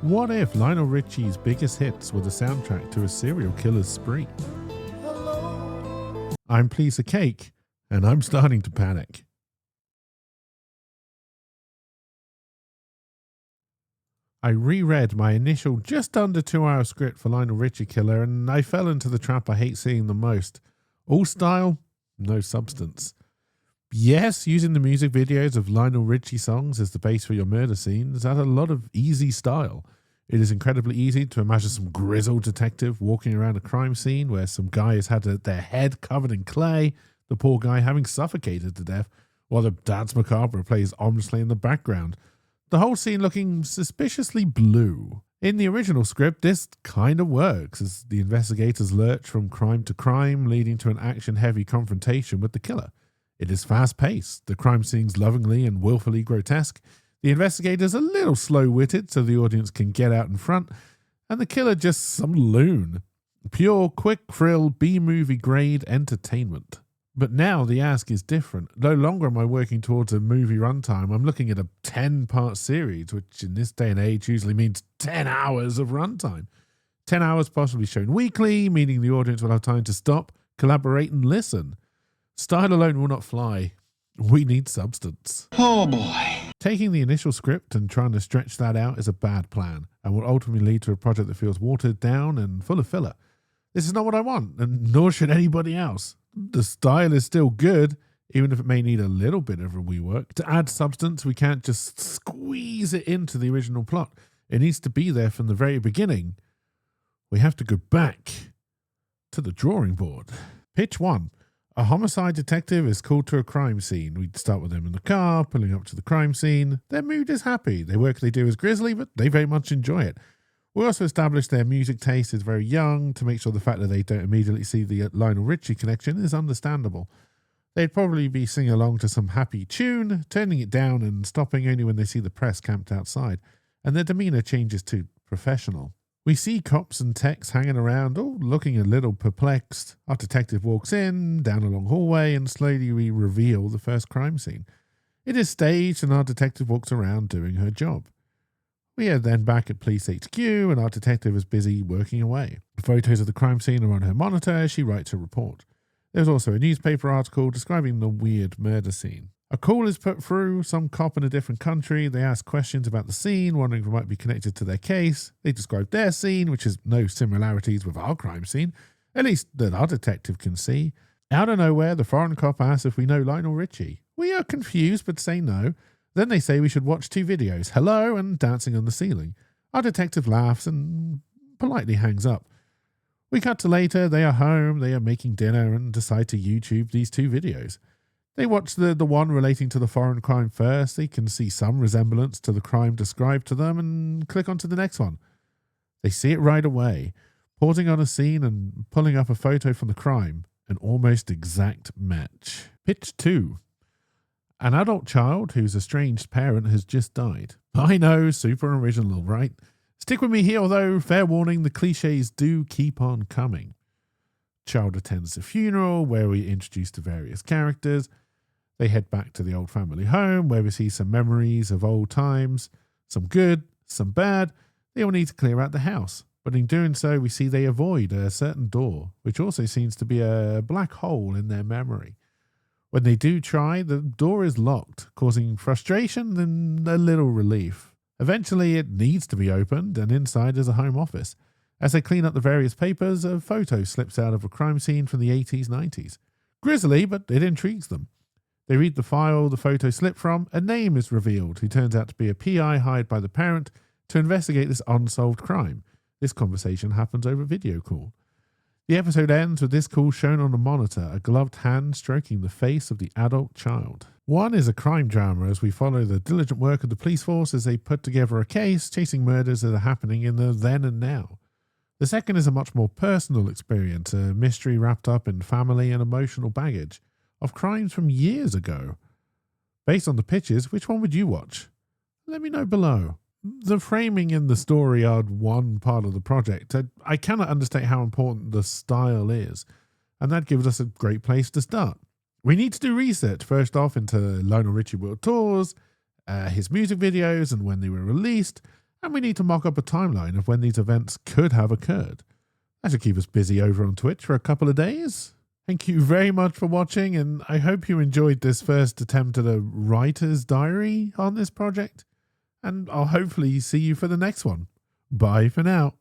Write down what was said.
What if Lionel Richie's biggest hits were the soundtrack to a serial killer's spree? I'm Piece of Cake, and I'm starting to panic. I reread my initial just under 2 hour script for Lionel Richie Killer, and I fell into the trap I hate seeing the most. All style, no substance. Yes, using the music videos of Lionel Richie songs as the base for your murder scenes adds a lot of easy style. It is incredibly easy to imagine some grizzled detective walking around a crime scene where some guy has had their head covered in clay, the poor guy having suffocated to death, while the dance macabre plays ominously in the background. The whole scene looking suspiciously blue. In the original script, this kind of works as the investigators lurch from crime to crime, leading to an action-heavy confrontation with the killer. It is fast-paced, the crime scenes lovingly and willfully grotesque, the investigators a little slow-witted so the audience can get out in front, and the killer just some loon. Pure, quick thrill, B-movie grade entertainment. But now the ask is different. No longer am I working towards a movie runtime. I'm looking at a 10-part series, which in this day and age usually means 10 hours of runtime. 10 hours possibly shown weekly, meaning the audience will have time to stop, collaborate, and listen. Style alone will not fly. We need substance. Oh boy. Taking the initial script and trying to stretch that out is a bad plan and will ultimately lead to a project that feels watered down and full of filler. This is not what I want, and nor should anybody else. The style is still good, even if it may need a little bit of a rework. To add substance, we can't just squeeze it into the original plot. It needs to be there from the very beginning. We have to go back to the drawing board. Pitch 1. A homicide detective is called to a crime scene. We start with them in the car, pulling up to the crime scene. Their mood is happy. Their work they do is grisly, but they very much enjoy it. We also establish their music taste is very young to make sure the fact that they don't immediately see the Lionel Richie connection is understandable. They'd probably be singing along to some happy tune, turning it down and stopping only when they see the press camped outside, and their demeanor changes to professional. We see cops and techs hanging around, all looking a little perplexed. Our detective walks in, down a long hallway, and slowly we reveal the first crime scene. It is staged, and our detective walks around doing her job. We are then back at Police HQ, and our detective is busy working away. The photos of the crime scene are on her monitor as she writes her report. There's also a newspaper article describing the weird murder scene. A call is put through, some cop in a different country. They ask questions about the scene, wondering if it might be connected to their case. They describe their scene, which has no similarities with our crime scene, at least that our detective can see. Out of nowhere, the foreign cop asks if we know Lionel Richie. We are confused, but say no. Then they say we should watch 2 videos, hello and dancing on the ceiling. Our detective laughs and politely hangs up. We cut to later, they are home, they are making dinner and decide to YouTube these 2 videos. They watch the one relating to the foreign crime first. They can see some resemblance to the crime described to them and click onto the next one. They see it right away, pausing on a scene and pulling up a photo from the crime, an almost exact match. Pitch 2. An adult child whose estranged parent has just died. I know, super original, right? Stick with me here, although, fair warning, the cliches do keep on coming. Child attends the funeral, where we introduce the various characters. They head back to the old family home, where we see some memories of old times, some good, some bad. They all need to clear out the house, but in doing so, we see they avoid a certain door, which also seems to be a black hole in their memory. When they do try, the door is locked, causing frustration and a little relief. Eventually, it needs to be opened, and inside is a home office. As they clean up the various papers, a photo slips out of a crime scene from the 80s, 90s. Grisly, but it intrigues them. They read the file the photo slipped from. A name is revealed, who turns out to be a PI hired by the parent to investigate this unsolved crime. This conversation happens over video call. The episode ends with this call shown on a monitor, a gloved hand stroking the face of the adult child. One is a crime drama as we follow the diligent work of the police force as they put together a case, chasing murders that are happening in the then and now. The second is a much more personal experience, a mystery wrapped up in family and emotional baggage of crimes from years ago. Based on the pitches, which one would you watch? Let me know below. The framing and the story are one part of the project. I cannot understate how important the style is, and that gives us a great place to start. We need to do research first off into Lionel Richie World Tours, his music videos and when they were released, And we need to mock up a timeline of when these events could have occurred. That should keep us busy over on Twitch for a couple of days. Thank you very much for watching, and I hope you enjoyed this first attempt at a writer's diary on this project. And I'll hopefully see you for the next one. Bye for now.